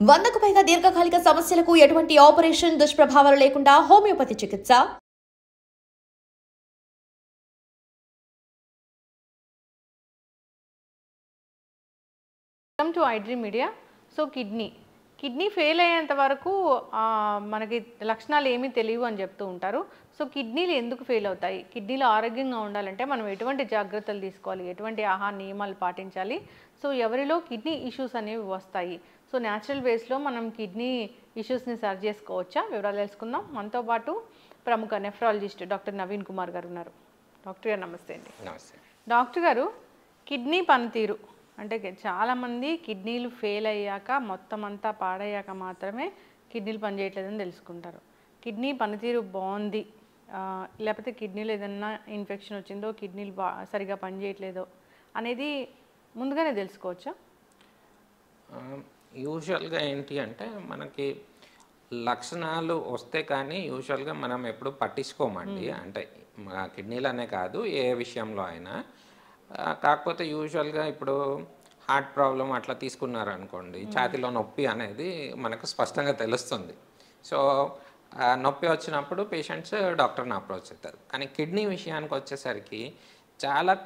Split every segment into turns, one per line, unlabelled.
100కు పైగా దీర్ఘకాలిక సమస్యలకు ఎటువంటి ఆపరేషన్ దుష్ప్రభావాలు లేకుండా హోమియోపతి చికిత్స.
Welcome to iDream media. So kidney fail అయ్యేంత వరకు మనకి లక్షణాలు ఏమీ తెలియవు అని చెప్తూ ఉంటారు. సో కిడ్నీలు ఎందుకు ఫెయిల్ అవుతాయి, కిడ్నీలు ఆరోగ్యంగా ఉండాలంటే మనం ఎటువంటి జాగ్రత్తలు తీసుకోవాలి, ఎటువంటి ఆహార నియమాలు పాటించాలి, సో ఎవరిలో కిడ్నీ ఇష్యూస్ అనేవి వస్తాయి, సో న్యాచురల్ వేస్లో మనం కిడ్నీ ఇష్యూస్ని సరి చేసుకోవచ్చా, వివరాలు తెలుసుకుందాం. మనతో పాటు ప్రముఖ నెఫ్రాలజిస్ట్ డాక్టర్ నవీన్ కుమార్ గారు ఉన్నారు. డాక్టర్ గారు నమస్తే అండి.
నమస్తే
డాక్టర్ గారు, కిడ్నీ పనితీరు అంటే చాలామంది కిడ్నీలు ఫెయిల్ అయ్యాక మొత్తం అంతా పాడయ్యాక మాత్రమే కిడ్నీలు పనిచేయట్లేదని తెలుసుకుంటారు. కిడ్నీ పనితీరు బాగుంది, లేకపోతే కిడ్నీలో ఏదన్నా ఇన్ఫెక్షన్ వచ్చిందో, కిడ్నీలు సరిగా పనిచేయట్లేదో అనేది ముందుగానే తెలుసుకోవచ్చా?
యూజువల్గా ఏంటి అంటే మనకి లక్షణాలు వస్తే కానీ యూజువల్గా మనం ఎప్పుడు పట్టించుకోమండి. అంటే కిడ్నీలనే కాదు ఏ విషయంలో అయినా. కాకపోతే యూజువల్గా ఇప్పుడు హార్ట్ ప్రాబ్లం అట్లా తీసుకున్నారనుకోండి, ఛాతీలో నొప్పి అనేది మనకు స్పష్టంగా తెలుస్తుంది. సో నొప్పి వచ్చినప్పుడు పేషెంట్స్ డాక్టర్ని అప్రోచ్ అవుతారు. కానీ కిడ్నీ విషయానికి వచ్చేసరికి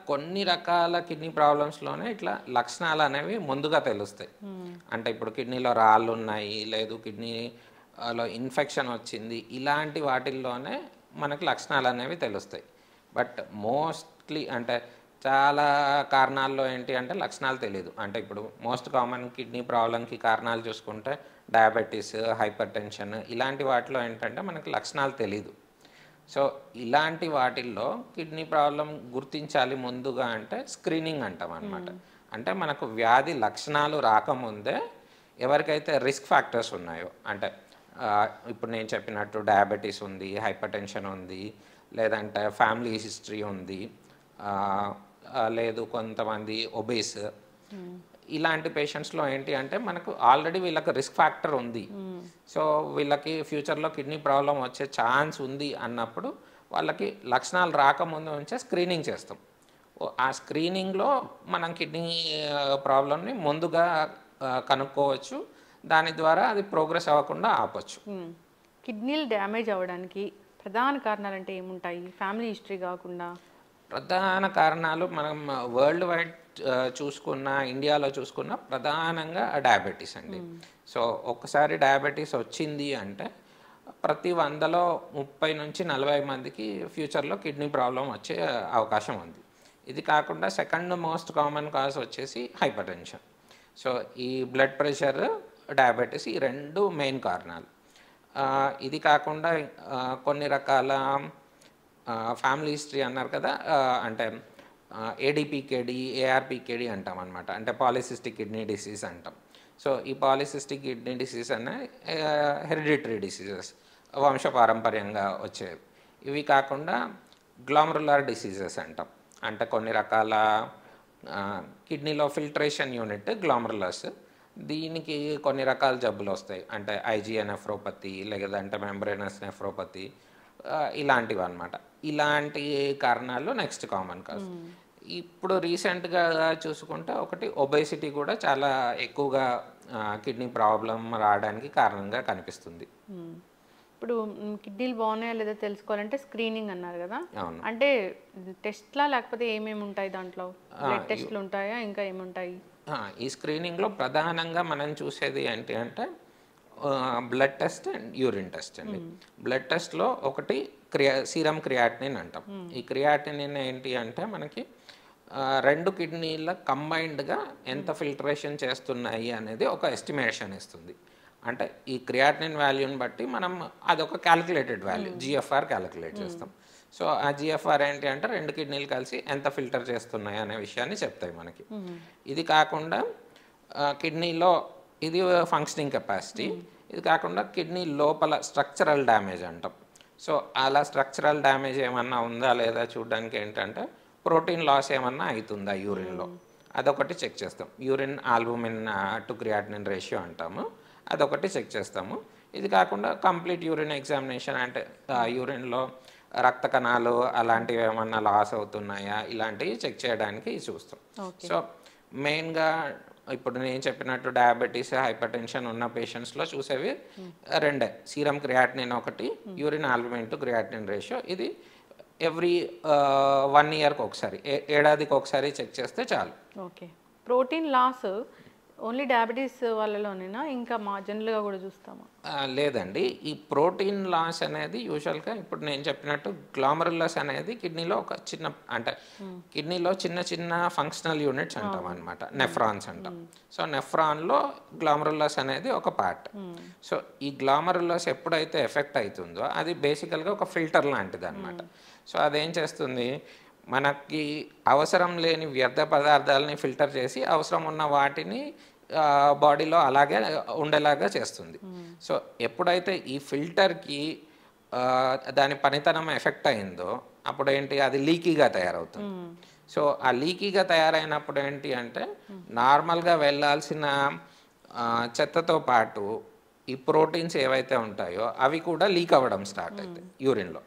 కొన్ని రకాల కిడ్నీ ప్రాబ్లమ్స్లోనే ఇట్లా లక్షణాలు అనేవి ముందుగా తెలుస్తాయి. అంటే ఇప్పుడు కిడ్నీలో రాళ్ళు ఉన్నాయి, లేదు కిడ్నీలో ఇన్ఫెక్షన్ వచ్చింది, ఇలాంటి వాటిల్లోనే మనకు లక్షణాలు అనేవి తెలుస్తాయి. బట్ మోస్ట్లీ అంటే చాలా కారణాల్లో ఏంటి అంటే లక్షణాలు తెలియదు. అంటే ఇప్పుడు మోస్ట్ కామన్ కిడ్నీ ప్రాబ్లంకి కారణాలు చూసుకుంటే డయాబెటీస్, హైపర్ టెన్షన్, ఇలాంటి వాటిలో ఏంటంటే మనకి లక్షణాలు తెలీదు. సో ఇలాంటి వాటిల్లో కిడ్నీ ప్రాబ్లం గుర్తించాలి ముందుగా అంటే స్క్రీనింగ్ అంటాం అనమాట. అంటే మనకు వ్యాధి లక్షణాలు రాకముందే ఎవరికైతే రిస్క్ ఫ్యాక్టర్స్ ఉన్నాయో, అంటే ఇప్పుడు నేను చెప్పినట్టు డయాబెటీస్ ఉంది, హైపర్ టెన్షన్ ఉంది, లేదంటే ఫ్యామిలీ హిస్టరీ ఉంది, లేదు కొంతమంది ఒబేస్, ఇలాంటి పేషెంట్స్లో ఏంటి అంటే మనకు ఆల్రెడీ వీళ్ళకి రిస్క్ ఫ్యాక్టర్ ఉంది. సో వీళ్ళకి ఫ్యూచర్లో కిడ్నీ ప్రాబ్లం వచ్చే ఛాన్స్ ఉంది అన్నప్పుడు వాళ్ళకి లక్షణాలు రాకముందు నుంచే స్క్రీనింగ్ చేస్తాం. ఆ స్క్రీనింగ్లో మనం కిడ్నీ ప్రాబ్లమ్ని ముందుగా కనుక్కోవచ్చు. దాని ద్వారా అది ప్రోగ్రెస్ అవ్వకుండా ఆపచ్చు.
కిడ్నీలు డ్యామేజ్ అవ్వడానికి ప్రధాన కారణాలు అంటే ఏముంటాయి, ఫ్యామిలీ హిస్టరీ కాకుండా?
ప్రధాన కారణాలు మనం వరల్డ్ వైడ్ చూసుకున్న, ఇండియాలో చూసుకున్న ప్రధానంగా డయాబెటీస్ అండి. సో ఒక్కసారి డయాబెటీస్ వచ్చింది అంటే ప్రతి 100లో 30 నుంచి 40 మందికి ఫ్యూచర్లో కిడ్నీ ప్రాబ్లం వచ్చే అవకాశం ఉంది. ఇది కాకుండా సెకండ్ మోస్ట్ కామన్ కాజ్ వచ్చేసి హైపర్ టెన్షన్. సో ఈ బ్లడ్ ప్రెషర్, డయాబెటీస్, ఈ రెండు మెయిన్ కారణాలు. ఇది కాకుండా కొన్ని రకాల ఫ్యామిలీ హిస్టరీ అన్నారు కదా, అంటే ఏడీపీకేడి, ఏఆర్పీకేడి అంటాం అనమాట. అంటే పాలిసిస్టిక్ కిడ్నీ డిసీజ్ అంటాం. సో ఈ పాలిసిస్టిక్ కిడ్నీ డిసీజ్ అనే హెరిడిటరీ డిసీజెస్, వంశపారంపర్యంగా వచ్చేవి. ఇవి కాకుండా గ్లామరులర్ డిసీజెస్ అంటాం. అంటే కొన్ని రకాల కిడ్నీలో ఫిల్ట్రేషన్ యూనిట్ గ్లామరులర్స్, దీనికి కొన్ని రకాల జబ్బులు వస్తాయి. అంటే ఐజిఐ నెఫ్రోపతి, లేదంటే మెంబ్రేనస్ నెఫ్రోపతి, ఇలాంటివి అన్నమాట. ఇలాంటి కారణాలు నెక్స్ట్ కామన్ కాజ్. ఇప్పుడు రీసెంట్గా చూసుకుంటే ఒకటి ఒబేసిటీ కూడా చాలా ఎక్కువగా కిడ్నీ ప్రాబ్లం రావడానికి కారణంగా కనిపిస్తుంది.
ఇప్పుడు కిడ్నీలు బాగున్నాయా లేదా తెలుసుకోవాలంటే స్క్రీనింగ్ అన్నారు కదా,
అవును.
అంటే టెస్ట్లా లేకపోతే ఏమేమి ఉంటాయి దాంట్లో? బ్లడ్ టెస్ట్లు ఉంటాయా, ఇంకా ఏముంటాయి?
ఈ స్క్రీనింగ్లో ప్రధానంగా మనం చూసేది ఏంటి అంటే blood test and urine test అండి. బ్లడ్ టెస్ట్లో ఒకటి సీరం క్రియాటినిన్ అంటాం. ఈ క్రియాటినిన్ ఏంటి అంటే మనకి రెండు కిడ్నీల కంబైన్డ్గా ఎంత ఫిల్టరేషన్ చేస్తున్నాయి అనేది ఒక ఎస్టిమేషన్ ఇస్తుంది. అంటే ఈ క్రియాటినిన్ వాల్యూని బట్టి మనం అదొక క్యాలిక్యులేటెడ్ వాల్యూ, జిఎఫ్ఆర్ క్యాలిక్యులేట్ చేస్తాం. సో ఆ జిఎఫ్ఆర్ ఏంటి అంటే రెండు కిడ్నీలు కలిసి ఎంత ఫిల్టర్ చేస్తున్నాయి అనే విషయాన్ని చెప్తాయి మనకి. ఇది కాకుండా కిడ్నీలో ఇది ఫంక్షనింగ్ కెపాసిటీ. ఇది కాకుండా కిడ్నీ లోపల స్ట్రక్చరల్ డ్యామేజ్ అంటాం. సో అలా స్ట్రక్చరల్ డ్యామేజ్ ఏమన్నా ఉందా లేదా చూడడానికి ఏంటంటే ప్రోటీన్ లాస్ ఏమన్నా అవుతుందా యూరిన్లో, అదొకటి చెక్ చేస్తాం. Urine albumin to creatinine ratio అంటాము, అదొకటి చెక్ చేస్తాము. ఇది కాకుండా కంప్లీట్ యూరిన్ ఎగ్జామినేషన్, అంటే యూరిన్లో రక్త కణాలు అలాంటివి ఏమన్నా లాస్ అవుతున్నాయా, ఇలాంటివి చెక్ చేయడానికి చూస్తాం. సో మెయిన్గా ఇప్పుడు నేను చెప్పినట్టు డయాబెటీస్ హైపర్ టెన్షన్ ఉన్న పేషెంట్స్లో చూసేవి రెండే, సీరం క్రియాటినిన్ ఒకటి, urine albumin to creatinine ratio. ఇది ఎవ్రీ 1 ఇయర్కి ఒకసారి, ఏడాదికి ఒకసారి చెక్ చేస్తే చాలు.
Okay. Protein loss only diabetes వాళ్ళలోనేనా, ఇంకా జనరల్గా కూడా చూస్తామా?
లేదండి, ఈ ప్రోటీన్ లాస్ అనేది యూజువల్గా ఇప్పుడు నేను చెప్పినట్టు గ్లామరులస్ అనేది కిడ్నీలో ఒక చిన్న, అంటే కిడ్నీలో చిన్న చిన్న ఫంక్షనల్ యూనిట్స్ అంటాం అనమాట, నెఫ్రాన్స్ అంటాం. సో నెఫ్రాన్లో గ్లామరులస్ అనేది ఒక పార్ట్. సో ఈ గ్లామరులస్ ఎప్పుడైతే ఎఫెక్ట్ అవుతుందో అది బేసికల్గా ఒక ఫిల్టర్ లాంటిది అనమాట. సో అదేం చేస్తుంది, మనకి అవసరం లేని వ్యర్థ పదార్థాలని ఫిల్టర్ చేసి అవసరం ఉన్న వాటిని బాడీలో అలాగే ఉండేలాగా చేస్తుంది. సో ఎప్పుడైతే ఈ ఫిల్టర్కి దాని పనితనం ఎఫెక్ట్ అయిందో అప్పుడు ఏంటి, అది లీకీగా తయారవుతుంది. సో ఆ లీకీగా తయారైనప్పుడు ఏంటి అంటే నార్మల్గా వెళ్ళాల్సిన చెత్తతో పాటు ఈ ప్రోటీన్స్ ఏవైతే ఉంటాయో అవి కూడా లీక్ అవ్వడం స్టార్ట్ అవుతాయి యూరిన్లో.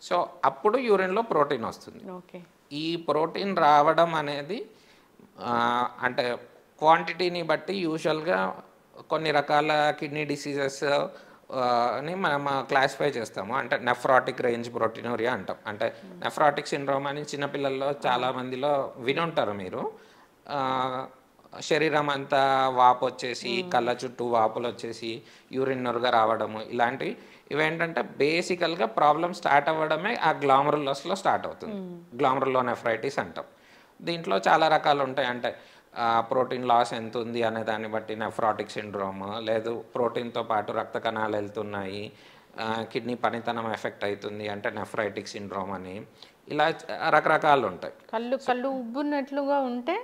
సో అప్పుడు యూరిన్లో ప్రోటీన్ వస్తుంది. ఈ ప్రోటీన్ రావడం అనేది అంటే క్వాంటిటీని బట్టి యూజువల్గా కొన్ని రకాల కిడ్నీ డిసీజెస్ అని మనం క్లాసిఫై చేస్తాము. అంటే నెఫ్రాటిక్ రేంజ్ ప్రోటీనూరియా అంటాం. అంటే నెఫ్రాటిక్ సిండ్రోమ్ అని చిన్నపిల్లల్లో చాలామందిలో వినుంటారు మీరు. శరీరం అంతా వాపు వచ్చేసి, కళ్ళ చుట్టూ వాపులు వచ్చేసి, యూరిన్ నురగ రావడము, ఇలాంటివి. ఇవేంటంటే బేసికల్గా ప్రాబ్లం స్టార్ట్ అవ్వడమే ఆ గ్లామరులస్లో స్టార్ట్ అవుతుంది. గ్లామరులో నెఫ్రైటిస్ అంటాం. దీంట్లో చాలా రకాలు ఉంటాయి. అంటే ప్రోటీన్ లాస్ ఎంత ఉంది అనే దాన్ని బట్టి నెఫ్రాటిక్ సిండ్రోమ్, లేదు ప్రోటీన్తో పాటు రక్త కణాలు వెళ్తున్నాయి, కిడ్నీ పనితనం ఎఫెక్ట్ అవుతుంది అంటే నెఫ్రైటిక్ సిండ్రోమ్ అని, ఇలా రకరకాలు ఉంటాయి.
కళ్ళు ఉబ్బున్నట్లుగా ఉంటే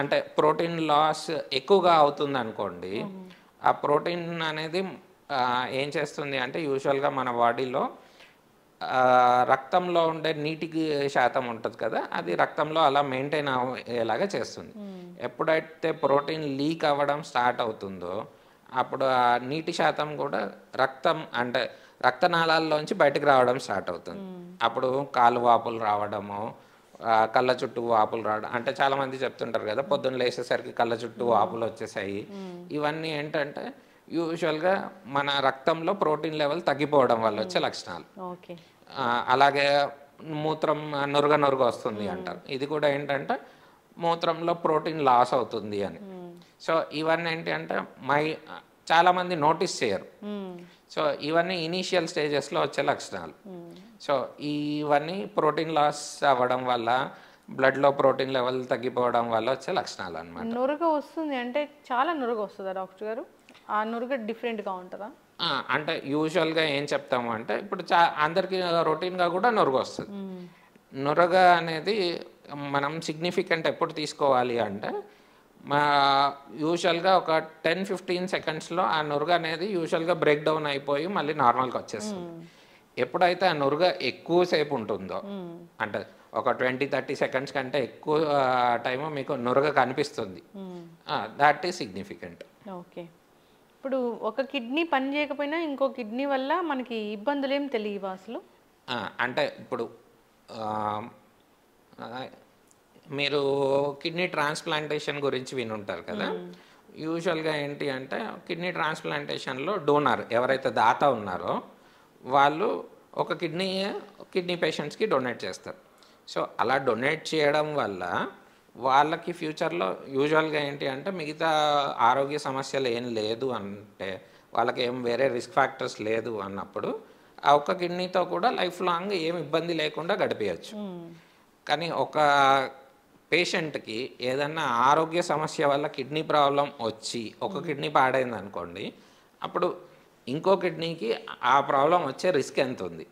అంటే ప్రోటీన్ లాస్ ఎక్కువగా అవుతుంది అనుకోండి, ఆ ప్రోటీన్ అనేది ఏం చేస్తుంది అంటే యూజువల్గా మన బాడీలో రక్తంలో ఉండే నీటికి శాతం ఉంటుంది కదా, అది రక్తంలో అలా మెయింటైన్ అయ్యేలాగా చేస్తుంది. ఎప్పుడైతే ప్రోటీన్ లీక్ అవ్వడం స్టార్ట్ అవుతుందో అప్పుడు ఆ నీటి శాతం కూడా అంటే రక్తనాళాల్లోంచి బయటకు రావడం స్టార్ట్ అవుతుంది. అప్పుడు కాలు వాపులు రావడము, కళ్ళ చుట్టూ వాపులు రావడం. అంటే చాలామంది చెప్తుంటారు కదా, పొద్దున్న లేచేసరికి కళ్ళ చుట్టూ వాపులు వచ్చేసాయి. ఇవన్నీ ఏంటంటే యూజువల్గా మన రక్తంలో ప్రోటీన్ లెవెల్ తగ్గిపోవడం వల్ల వచ్చే లక్షణాలు. అలాగే మూత్రం నురగ వస్తుంది అంటారు. ఇది కూడా ఏంటంటే మూత్రంలో ప్రోటీన్ లాస్ అవుతుంది అని. సో ఇవన్నీ ఏంటి అంటే చాలామంది నోటీస్ చేయరు. సో ఇవన్నీ ఇనీషియల్ స్టేజెస్లో వచ్చే లక్షణాలు. సో ఇవన్నీ ప్రోటీన్ లాస్ అవ్వడం వల్ల, బ్లడ్లో ప్రోటీన్ లెవెల్ తగ్గిపోవడం వల్ల వచ్చే లక్షణాలు అన్నమాట.
నురగ వస్తుంది అంటే చాలా నురగ వస్తుందా డాక్టర్ గారు? ఆ నురగ డిఫరెంట్గా ఉంటుందా?
అంటే యూజువల్గా ఏం చెప్తాము అంటే ఇప్పుడు అందరికీ రొటీన్గా కూడా నురగ వస్తుంది. నురగ అనేది మనం సిగ్నిఫికెంట్ ఎప్పుడు తీసుకోవాలి అంటే యూజువల్గా ఒక 10-15 సెకండ్స్లో ఆ నురగ అనేది యూజువల్గా బ్రేక్ డౌన్ అయిపోయి మళ్ళీ నార్మల్గా వచ్చేస్తుంది. ఎప్పుడైతే ఆ నురగ ఎక్కువసేపు ఉంటుందో, అంటే ఒక 20-30 సెకండ్స్ కంటే ఎక్కువ టైము మీకు నురగ కనిపిస్తుంది, దాట్ ఈస్ సిగ్నిఫికెంట్.
ఓకే. ఇప్పుడు ఒక కిడ్నీ పని చేయకపోయినా ఇంకో కిడ్నీ వల్ల మనకి ఇబ్బందులు ఏం తెలియవా అసలు?
అంటే ఇప్పుడు మీరు కిడ్నీ ట్రాన్స్ప్లాంటేషన్ గురించి వినుంటారు కదా. యూజువల్గా ఏంటి అంటే కిడ్నీ ట్రాన్స్ప్లాంటేషన్లో డోనర్ ఎవరైతే దాత ఉన్నారో వాళ్ళు ఒక కిడ్నీ పేషెంట్స్కి డొనేట్ చేస్తారు. సో అలా డొనేట్ చేయడం వల్ల వాళ్ళకి ఫ్యూచర్లో యూజువల్గా ఏంటి అంటే మిగతా ఆరోగ్య సమస్యలు ఏం లేదు అంటే, వాళ్ళకి ఏం వేరే రిస్క్ ఫ్యాక్టర్స్ లేదు అన్నప్పుడు ఆ ఒక్క కిడ్నీతో కూడా లైఫ్ లాంగ్ ఏం ఇబ్బంది లేకుండా గడిపేయచ్చు. కానీ ఒక పేషెంట్కి ఏదన్నా ఆరోగ్య సమస్య వల్ల కిడ్నీ ప్రాబ్లం వచ్చి ఒక కిడ్నీ పాడైంది అనుకోండి, అప్పుడు ఇంకో కిడ్నీకి ఆ ప్రాబ్లం వచ్చే రిస్క్ ఎంత ఉంది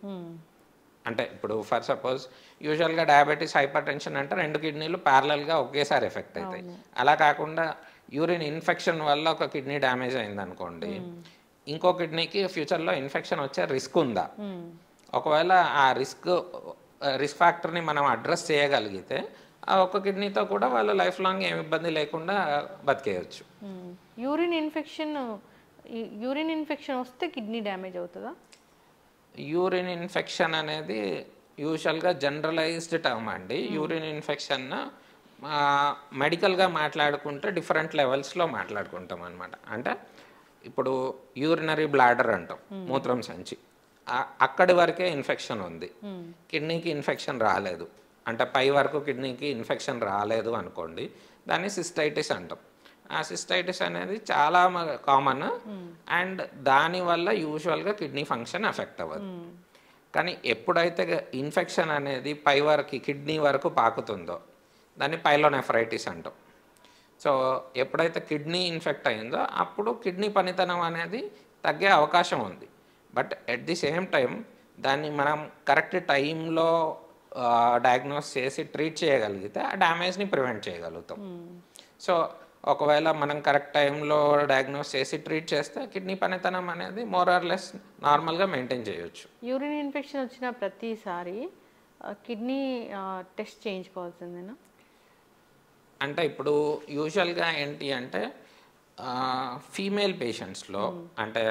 అంటే, ఇప్పుడు ఫర్ సపోజ్ యూజువల్గా డయాబెటీస్ హైపర్ టెన్షన్ అంటే 2 కిడ్నీలు ప్యారలల్గా ఒకేసారి ఎఫెక్ట్ అవుతాయి. అలా కాకుండా యూరిన్ ఇన్ఫెక్షన్ వల్ల ఒక కిడ్నీ డ్యామేజ్ అయింది అనుకోండి, ఇంకో కిడ్నీకి ఫ్యూచర్లో ఇన్ఫెక్షన్ వచ్చే రిస్క్ ఉందా? ఒకవేళ ఆ రిస్క్ ఫ్యాక్టర్ని మనం అడ్రస్ చేయగలిగితే ఆ ఒక్క కిడ్నీతో కూడా వాళ్ళు లైఫ్ లాంగ్ ఏమి ఇబ్బంది లేకుండా బతికేయచ్చు.
యూరిన్ ఇన్ఫెక్షన్ వస్తే కిడ్నీ డ్యామేజ్ అవుతుందా?
యూరిన్ ఇన్ఫెక్షన్ అనేది యూజువల్గా జనరలైజ్డ్ టర్మ్ అండి. యూరిన్ ఇన్ఫెక్షన్ మెడికల్గా మాట్లాడుకుంటే డిఫరెంట్ లెవెల్స్లో మాట్లాడుకుంటాం అనమాట. అంటే ఇప్పుడు యూరినరీ బ్లాడర్ అంటాం, మూత్రం సంచి, అక్కడి వరకే ఇన్ఫెక్షన్ ఉంది, కిడ్నీకి ఇన్ఫెక్షన్ రాలేదు, అంటే పై వరకు కిడ్నీకి ఇన్ఫెక్షన్ రాలేదు అనుకోండి, దాన్ని సిస్టైటిస్ అంటాం. ఆ సిస్టైటిస్ అనేది చాలా కామన్ అండ్ దానివల్ల యూజువల్గా కిడ్నీ ఫంక్షన్ ఎఫెక్ట్ అవ్వదు. కానీ ఎప్పుడైతే ఇన్ఫెక్షన్ అనేది పై వరకు కిడ్నీ వరకు పాకుతుందో దాన్ని పైలోనెఫ్రైటిస్ అంటాం. సో ఎప్పుడైతే కిడ్నీ ఇన్ఫెక్ట్ అయిందో అప్పుడు కిడ్నీ పనితనం అనేది తగ్గే అవకాశం ఉంది. But at the same time దాన్ని మనం కరెక్ట్ టైంలో డయాగ్నోస్ చేసి ట్రీట్ చేయగలిగితే ఆ డ్యామేజ్ని ప్రివెంట్ చేయగలుగుతాం. సో ఒకవేళ మనం కరెక్ట్ టైంలో డయాగ్నోస్ చేసి ట్రీట్ చేస్తే కిడ్నీ పనితనం అనేది మోర్ ఆర్ లెస్ నార్మల్గా మెయింటైన్ చేయొచ్చు.
యూరిన్ ఇన్ఫెక్షన్ వచ్చిన ప్రతిసారి కిడ్నీ టెస్ట్ చేయించుకోవాల్సిందేనా?
అంటే ఇప్పుడు యూజువల్గా ఏంటి అంటే ఫీమేల్ పేషెంట్స్లో అంటే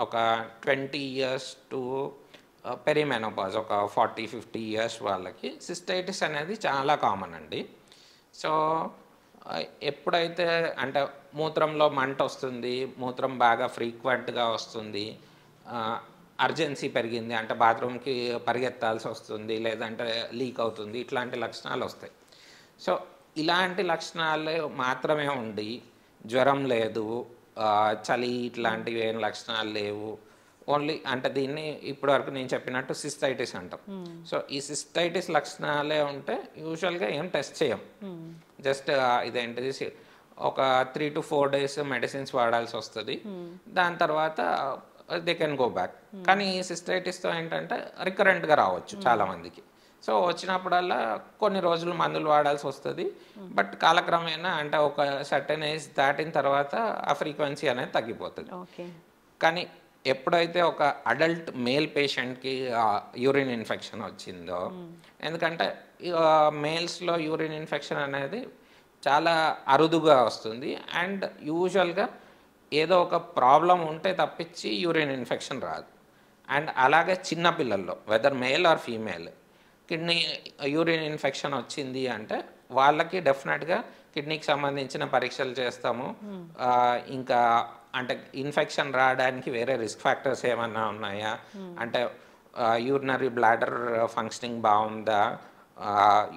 ఒక 20 years టు పెరిమెనోపాజ్ ఒక 40-50 years వాళ్ళకి సిస్టైటిస్ అనేది చాలా కామన్ అండి. సో ఎప్పుడైతే అంటే మూత్రంలో మంట వస్తుంది, మూత్రం బాగా ఫ్రీక్వెంట్గా వస్తుంది, అర్జెన్సీ పెరిగింది అంటే బాత్రూమ్కి పరిగెత్తాల్సి వస్తుంది, లేదంటే లీక్ అవుతుంది, ఇట్లాంటి లక్షణాలు వస్తాయి. సో ఇలాంటి లక్షణాలు మాత్రమే ఉండి జ్వరం లేదు, చలి ఇట్లాంటివి ఏం లక్షణాలు లేవు, ఓన్లీ అంటే దీన్ని ఇప్పటివరకు నేను చెప్పినట్టు సిస్టైటిస్ అంటాం. సో ఈ సిస్టైటిస్ లక్షణాలే ఉంటే యూజువల్గా ఏం టెస్ట్ చేయం, జస్ట్ ఇదేంటిది ఒక 3 to 4 days మెడిసిన్స్ వాడాల్సి వస్తుంది, దాని తర్వాత దే కెన్ గో బ్యాక్. కానీ ఈ సిస్టైటిస్తో ఏంటంటే రికరెంట్గా రావచ్చు చాలామందికి. సో వచ్చినప్పుడల్లా కొన్ని రోజులు మందులు వాడాల్సి వస్తుంది, బట్ కాలక్రమేణా అంటే ఒక సర్టెన్ ఏజ్ దాటిన తర్వాత ఆ ఫ్రీక్వెన్సీ అనేది తగ్గిపోతుంది. కానీ ఎప్పుడైతే ఒక అడల్ట్ మేల్ పేషెంట్కి యూరిన్ ఇన్ఫెక్షన్ వచ్చిందో, ఎందుకంటే మేల్స్లో యూరిన్ ఇన్ఫెక్షన్ అనేది చాలా అరుదుగా వస్తుంది అండ్ యూజువల్గా ఏదో ఒక ప్రాబ్లం ఉంటే తప్పించి యూరిన్ ఇన్ఫెక్షన్ రాదు. అండ్ అలాగే చిన్నపిల్లల్లో weather male or female kidney urine infection వచ్చింది అంటే వాళ్ళకి డెఫినెట్గా కిడ్నీకి సంబంధించిన పరీక్షలు చేస్తాము. ఇంకా అంటే ఇన్ఫెక్షన్ రావడానికి వేరే రిస్క్ ఫ్యాక్టర్స్ ఏమన్నా ఉన్నాయా, అంటే యూరినరీ బ్లాడర్ ఫంక్షనింగ్ బాగుందా,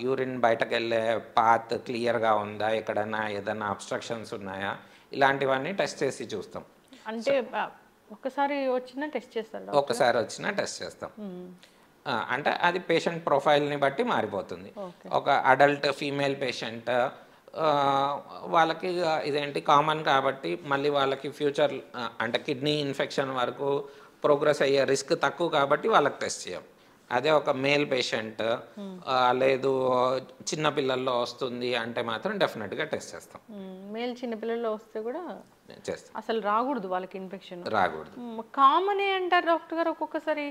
యూరిన్ బయటకు వెళ్ళే పాత్ క్లియర్గా ఉందా, ఎక్కడైనా ఏదైనా అబ్స్ట్రక్షన్స్ ఉన్నాయా, ఇలాంటివన్నీ టెస్ట్ చేసి చూస్తాం.
అంటే ఒకసారి వచ్చినా టెస్ట్ చేస్తాం,
ఒకసారి వచ్చినా టెస్ట్ చేస్తాం. అంటే అది పేషెంట్ ప్రొఫైల్ని బట్టి మారిపోతుంది. ఒక అడల్ట్ ఫీమేల్ పేషెంట్ వాళ్ళకి ఇదేంటి కామన్ కాబట్టి మళ్ళీ వాళ్ళకి ఫ్యూచర్ అంటే కిడ్నీ ఇన్ఫెక్షన్ వరకు ప్రోగ్రెస్ అయ్యే రిస్క్ తక్కువ కాబట్టి వాళ్ళకి టెస్ట్ చేయం. అదే ఒక మేల్ పేషెంట్ లేదు చిన్నపిల్లల్లో వస్తుంది అంటే మాత్రం డెఫినెట్గా టెస్ట్ చేస్తాం.
మేల్ చిన్నపిల్లల్లో వస్తే కూడా
చేస్తాం.
అసలు రాకూడదు వాళ్ళకి ఇన్ఫెక్షన్,
రాకూడదు.
కామనే అంటారు డాక్టర్ గారు. ఒక్కొక్కసారి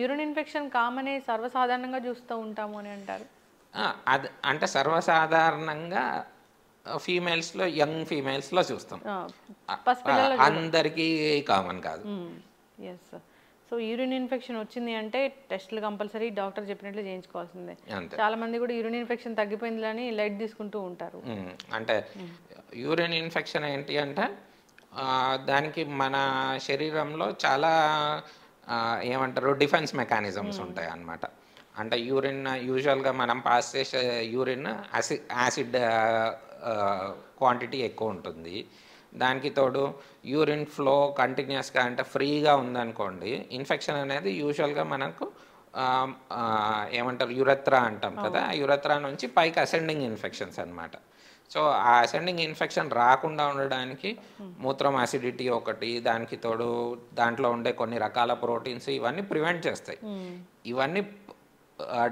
యూరిన్ ఇన్ఫెక్షన్ కామనే, సర్వసాధారణంగా చూస్తూ ఉంటాము అని అంటారు.
అది అంటే సర్వసాధారణంగా ఫీమేల్స్లో, యంగ్ ఫీమేల్స్లో చూస్తాం, అందరికీ కామన్ కాదు.
ఎస్. సో యూరిన్ ఇన్ఫెక్షన్ వచ్చింది అంటే టెస్టులు కంపల్సరీ డాక్టర్ చెప్పినట్లు చేయించుకోవాల్సిందే. చాలా మంది కూడా యూరిన్ ఇన్ఫెక్షన్ తగ్గిపోయింది అని లైట్ తీసుకుంటూ ఉంటారు.
అంటే యూరిన్ ఇన్ఫెక్షన్ ఏంటి అంటే దానికి మన శరీరంలో చాలా ఏమంటారు డిఫెన్స్ మెకానిజమ్స్ ఉంటాయి అన్నమాట. అంటే యూరిన్ యూజువల్గా మనం పాస్ చేసే యూరిన్ యాసిడ్ క్వాంటిటీ ఎక్కువ ఉంటుంది. దానికి తోడు యూరిన్ ఫ్లో కంటిన్యూస్గా అంటే ఫ్రీగా ఉందనుకోండి, ఇన్ఫెక్షన్ అనేది యూజువల్గా మనకు ఏమంటారు యురెత్రా అంటాం కదా, ఆ యురెత్రా నుంచి పైకి అసెండింగ్ ఇన్ఫెక్షన్స్ అనమాట. సో ఆ అసెండింగ్ ఇన్ఫెక్షన్ రాకుండా ఉండడానికి మూత్రం యాసిడిటీ ఒకటి, దానికి తోడు దాంట్లో ఉండే కొన్ని రకాల ప్రోటీన్స్ ఇవన్నీ ప్రివెంట్ చేస్తాయి. ఇవన్నీ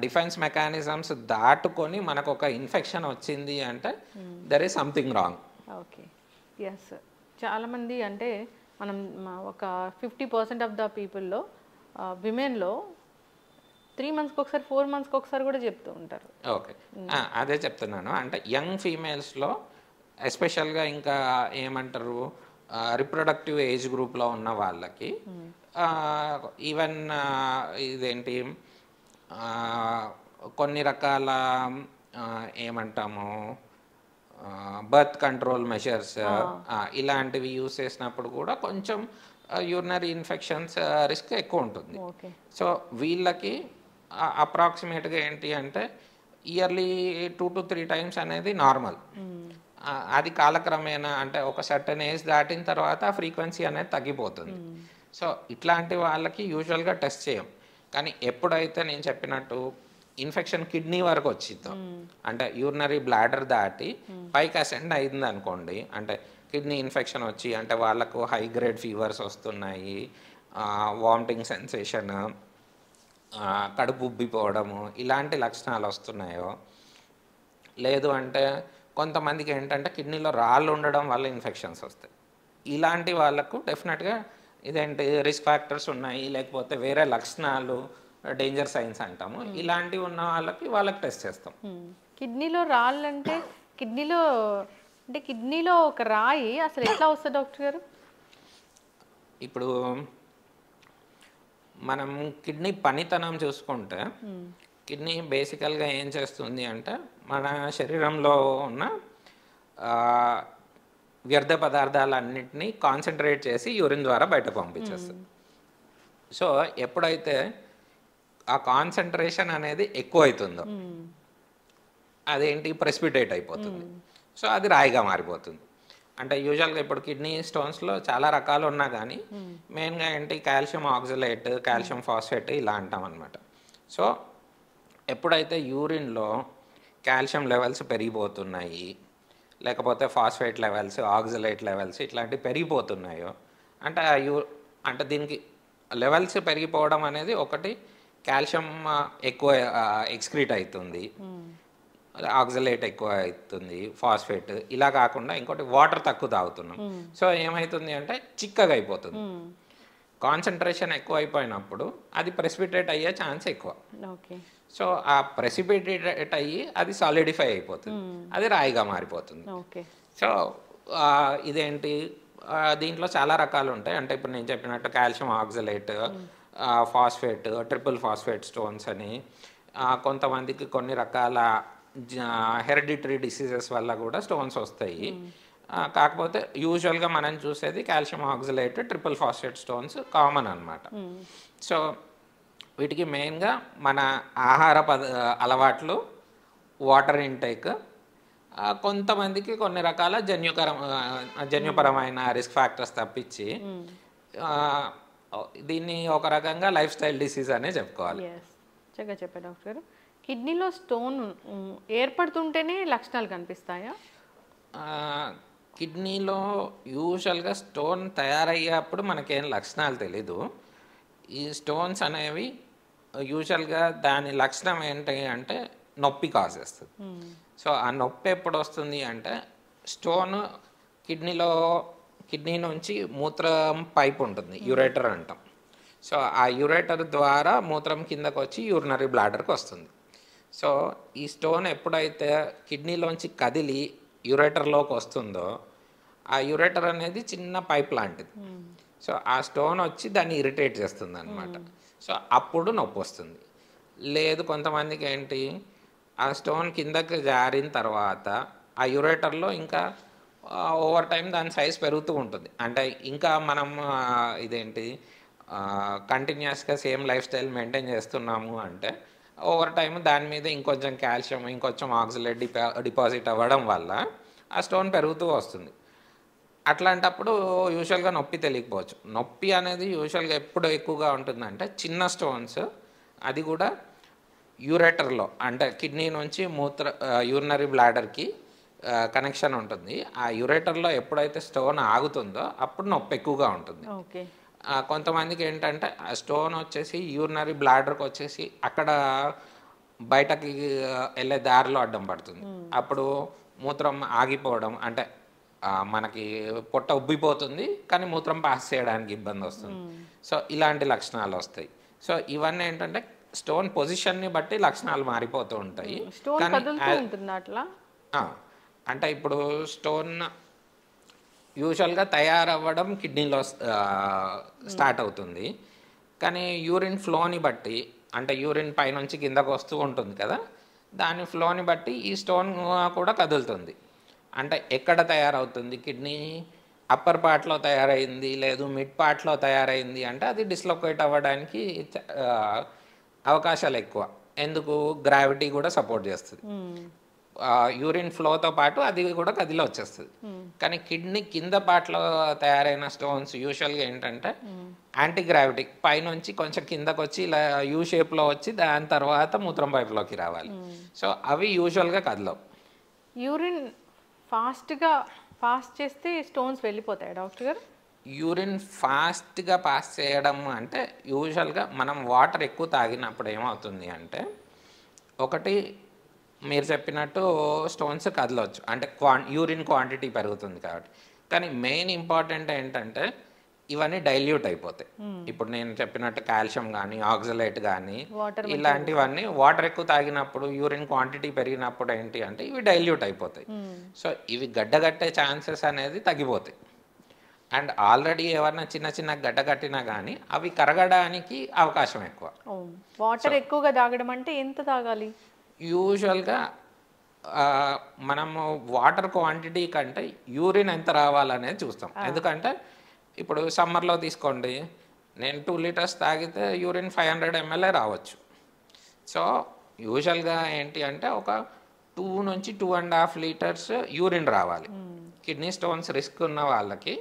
డిఫెన్స్ మెకానిజమ్స్ దాటుకొని మనకు ఒక ఇన్ఫెక్షన్ వచ్చింది అంటే there is something wrong.
Okay. Yes. చాలామంది అంటే మనం ఒక 50% ఆఫ్ ద పీపుల్లో విమెన్లో 3 monthsకి ఒకసారి 4 monthsకి ఒకసారి కూడా చెప్తూ ఉంటారు.
ఓకే, అదే చెప్తున్నాను. అంటే యంగ్ ఫీమేల్స్లో ఎస్పెషల్గా ఇంకా ఏమంటారు రిప్రొడక్టివ్ ఏజ్ గ్రూప్లో ఉన్న వాళ్ళకి ఈవెన్ ఇదేంటి కొన్ని రకాల ఏమంటాము బర్త్ కంట్రోల్ మెషర్స్ ఇలాంటివి యూస్ చేసినప్పుడు కూడా కొంచెం యూరినరీ ఇన్ఫెక్షన్స్ రిస్క్ ఎక్కువ ఉంటుంది. సో వీళ్ళకి అప్రాక్సిమేట్గా ఏంటి అంటే ఇయర్లీ 2 to 3 times అనేది నార్మల్. అది కాలక్రమేణా అంటే ఒక సర్టన్ ఏజ్ దాటిన తర్వాత ఫ్రీక్వెన్సీ అనేది తగ్గిపోతుంది. సో ఇట్లాంటి వాళ్ళకి యూజువల్గా టెస్ట్ చేయం. కానీ ఎప్పుడైతే నేను చెప్పినట్టు ఇన్ఫెక్షన్ కిడ్నీ వరకు వచ్చిందో, అంటే యూరినరీ బ్లాడర్ దాటి పైకి అసెండ్ అయింది అనుకోండి, అంటే కిడ్నీ ఇన్ఫెక్షన్ వచ్చి అంటే వాళ్ళకు హై గ్రేడ్ ఫీవర్స్ వస్తున్నాయి, వామిటింగ్ సెన్సేషన్, కడుపు ఉబ్బిపోవడము ఇలాంటి లక్షణాలు వస్తున్నాయో, లేదు అంటే కొంతమందికి ఏంటంటే కిడ్నీలో రాళ్ళు ఉండడం వల్ల ఇన్ఫెక్షన్స్ వస్తాయి. ఇలాంటి వాళ్ళకు డెఫినెట్గా ఇదేంటి రిస్క్ ఫ్యాక్టర్స్ ఉన్నాయి, లేకపోతే వేరే లక్షణాలు డేంజర్ సైన్స్ అంటాము, ఇలాంటివి ఉన్న వాళ్ళకి టెస్ట్ చేస్తాం.
కిడ్నీలో రాళ్ళు అంటే కిడ్నీలో ఒక రాయి అసలు ఎట్లా వస్తుంది డాక్టర్ గారు?
ఇప్పుడు మనం కిడ్నీ పనితనం చూసుకుంటే కిడ్నీ బేసికల్గా ఏం చేస్తుంది అంటే మన శరీరంలో ఉన్న వ్యర్థ పదార్థాలన్నింటినీ కాన్సన్ట్రేట్ చేసి యూరిన్ ద్వారా బయట పంపించేస్తుంది. సో ఎప్పుడైతే ఆ కాన్సన్ట్రేషన్ అనేది ఎక్కువ అవుతుందో అదేంటి ప్రెసిపిటేట్ అయిపోతుంది. సో అది రాయిగా మారిపోతుంది. అంటే యూజువల్గా ఇప్పుడు కిడ్నీ స్టోన్స్లో చాలా రకాలు ఉన్నా కానీ మెయిన్గా ఏంటి కాల్షియం ఆక్సలేట్, కాల్షియం ఫాస్ఫేట్ ఇలా అంటాం అనమాట. సో ఎప్పుడైతే యూరిన్లో కాల్షియం లెవెల్స్ పెరిగిపోతున్నాయి, లేకపోతే ఫాస్ఫేట్ లెవెల్స్, ఆక్సలేట్ లెవెల్స్ ఇట్లాంటివి పెరిగిపోతున్నాయో అంటే అంటే దీనికి లెవెల్స్ పెరిగిపోవడం అనేది ఒకటి, కాల్షియం ఎక్కువ ఎక్స్క్రీట్ అవుతుంది, ఆక్సలేట్ ఎక్కువ అవుతుంది, ఫాస్ఫేట్ ఇలా కాకుండా ఇంకోటి వాటర్ తక్కువ తాగుతున్నాం. సో ఏమవుతుంది అంటే చిక్కగా అయిపోతుంది. కాన్సన్ట్రేషన్ ఎక్కువ అయిపోయినప్పుడు అది ప్రెసిపిటేట్ అయ్యే ఛాన్స్ ఎక్కువ. సో ఆ ప్రెసిపిటేట్ అయ్యి అది సాలిడిఫై అయిపోతుంది, అది రాయిగా మారిపోతుంది. సో ఇదేంటి దీంట్లో చాలా రకాలు ఉంటాయి. అంటే ఇప్పుడు నేను చెప్పినట్టు calcium oxalate, phosphate, triple phosphate stones అని, కొంతమందికి కొన్ని రకాల హెరిడిటరీ డిసీజెస్ వల్ల కూడా స్టోన్స్ వస్తాయి. కాకపోతే యూజువల్గా మనం చూసేది calcium oxalate, triple phosphate stones common అనమాట. సో వీటికి మెయిన్గా మన ఆహార అలవాట్లు, వాటర్ ఇంటేక్, కొంతమందికి కొన్ని రకాల జన్యుపరమైన రిస్క్ ఫ్యాక్టర్స్ తప్పించి దీన్ని ఒక రకంగా లైఫ్ స్టైల్ డిసీజ్ అనే చెప్పుకోవాలి.
చక్కగా చెప్పారు డాక్టర్ గారు. కిడ్నీలో స్టోన్ ఏర్పడుతుంటేనే లక్షణాలు కనిపిస్తాయా?
కిడ్నీలో యూజువల్గా స్టోన్ తయారయ్యేప్పుడు మనకేం లక్షణాలు తెలీదు. ఈ స్టోన్స్ అనేవి యూజువల్గా దాని లక్షణం ఏంటి అంటే నొప్పి కాజ్ చేస్తుంది. సో ఆ నొప్పి ఎప్పుడు వస్తుంది అంటే స్టోన్ కిడ్నీ నుంచి మూత్రం పైప్ ఉంటుంది, యురేటర్ అంటాం. సో ఆ యురేటర్ ద్వారా మూత్రం కిందకు వచ్చి యూరినరీ బ్లాడర్కి వస్తుంది. సో ఈ స్టోన్ ఎప్పుడైతే కిడ్నీలోంచి కదిలి యురేటర్లోకి వస్తుందో ఆ యురేటర్ అనేది చిన్న పైప్ లాంటిది. సో ఆ స్టోన్ వచ్చి దాన్ని ఇరిటేట్ చేస్తుంది అనమాట. సో అప్పుడు నొప్పి వస్తుంది. లేదు కొంతమందికి ఏంటి ఆ స్టోన్ కిందకి జారిన తర్వాత ఆ యురేటర్లో ఇంకా ఓవర్ టైం దాని సైజ్ పెరుగుతూ ఉంటుంది. అంటే ఇంకా మనం ఇదేంటి కంటిన్యూస్గా సేమ్ లైఫ్ స్టైల్ మెయింటైన్ చేస్తున్నాము అంటే ఓవర్ టైం దాని మీద ఇంకొంచెం కాల్షియం, ఇంకొంచెం ఆక్సలేట్ డిపాజిట్ అవ్వడం వల్ల ఆ స్టోన్ పెరుగుతూ వస్తుంది. అట్లాంటప్పుడు యూజువల్గా నొప్పి తెలియకపోవచ్చు. నొప్పి అనేది యూజువల్గా ఎప్పుడు ఎక్కువగా ఉంటుందంటే చిన్న స్టోన్స్, అది కూడా యూరేటర్లో, అంటే కిడ్నీ నుంచి యూరినరీ బ్లాడర్కి కనెక్షన్ ఉంటుంది. ఆ యురేటర్లో ఎప్పుడైతే స్టోన్ ఆగుతుందో అప్పుడు నొప్పి ఎక్కువగా ఉంటుంది. కొంతమందికి ఏంటంటే ఆ స్టోన్ వచ్చేసి యూరినరీ బ్లాడర్కి వచ్చేసి అక్కడ బయటకి వెళ్ళే దారిలో అడ్డం పడుతుంది. అప్పుడు మూత్రం ఆగిపోవడం, అంటే మనకి పొట్ట ఉబ్బిపోతుంది కానీ మూత్రం పాస్ చేయడానికి ఇబ్బంది వస్తుంది. సో ఇలాంటి లక్షణాలు వస్తాయి. సో ఇవన్నీ ఏంటంటే స్టోన్ పొజిషన్ని బట్టి లక్షణాలు మారిపోతూ ఉంటాయి. అంటే ఇప్పుడు స్టోన్ యూజువల్గా తయారవ్వడం కిడ్నీలో స్టార్ట్ అవుతుంది. కానీ యూరిన్ ఫ్లోని బట్టి, అంటే యూరిన్ పైనుంచి కిందకు వస్తూ ఉంటుంది కదా, దాని ఫ్లోని బట్టి ఈ స్టోన్ కూడా కదులుతుంది. అంటే ఎక్కడ తయారవుతుంది కిడ్నీ, అప్పర్ పార్ట్లో తయారైంది లేదు మిడ్ పార్ట్లో తయారైంది అంటే అది డిస్లొకేట్ అవ్వడానికి అవకాశాలు ఎక్కువ. ఎందుకు? గ్రావిటీ కూడా సపోర్ట్ చేస్తుంది. యూరిన్ ఫ్లోతో పాటు అది కూడా కదిలి వచ్చేస్తుంది. కానీ కిడ్నీ కింద పార్ట్లో తయారైన స్టోన్స్ యూజువల్గా ఏంటంటే యాంటీ గ్రావిటీ పైనుంచి కొంచెం కిందకు వచ్చి ఇలా యూ షేప్లో వచ్చి దాని తర్వాత మూత్రం పైపులోకి రావాలి. సో అవి యూజువల్గా కదలవు.
యూరిన్ పాస్ చేస్తే స్టోన్స్ వెళ్ళిపోతాయి డాక్టర్ గారు?
యూరిన్ ఫాస్ట్గా పాస్ చేయడం అంటే యూజువల్గా మనం వాటర్ ఎక్కువ తాగినప్పుడు ఏమవుతుంది అంటే, ఒకటి మీరు చెప్పినట్టు స్టోన్స్ కదలవచ్చు, అంటే యూరిన్ క్వాంటిటీ పెరుగుతుంది కాబట్టి. కానీ మెయిన్ ఇంపార్టెంట్ ఏంటంటే ఇవన్నీ డైల్యూట్ అయిపోతాయి. ఇప్పుడు నేను చెప్పినట్టు కాల్షియం కానీ ఆక్సలేట్ కానీ ఇలాంటివన్నీ వాటర్ ఎక్కువ తాగినప్పుడు యూరిన్ క్వాంటిటీ పెరిగినప్పుడు ఏంటి అంటే ఇవి డైల్యూట్ అయిపోతాయి. సో ఇవి గడ్డగట్టే ఛాన్సెస్ అనేది తగ్గిపోతాయి. అండ్ ఆల్రెడీ ఏమన్నా చిన్న చిన్న గడ్డ కట్టినా కానీ అవి కరగడానికి అవకాశం ఎక్కువ.
వాటర్ ఎక్కువగా తాగడం అంటే ఎంత తాగాలి?
యూజువల్గా మనము వాటర్ క్వాంటిటీ కంటే యూరిన్ ఎంత రావాలనేది చూస్తాం. ఎందుకంటే ఇప్పుడు సమ్మర్లో తీసుకోండి, నేను 2 లీటర్స్ తాగితే యూరిన్ 500 ml రావచ్చు. సో యూజువల్గా ఏంటి అంటే ఒక 2 నుంచి 2.5 లీటర్స్ యూరిన్ రావాలి కిడ్నీ స్టోన్స్ రిస్క్ ఉన్న వాళ్ళకి.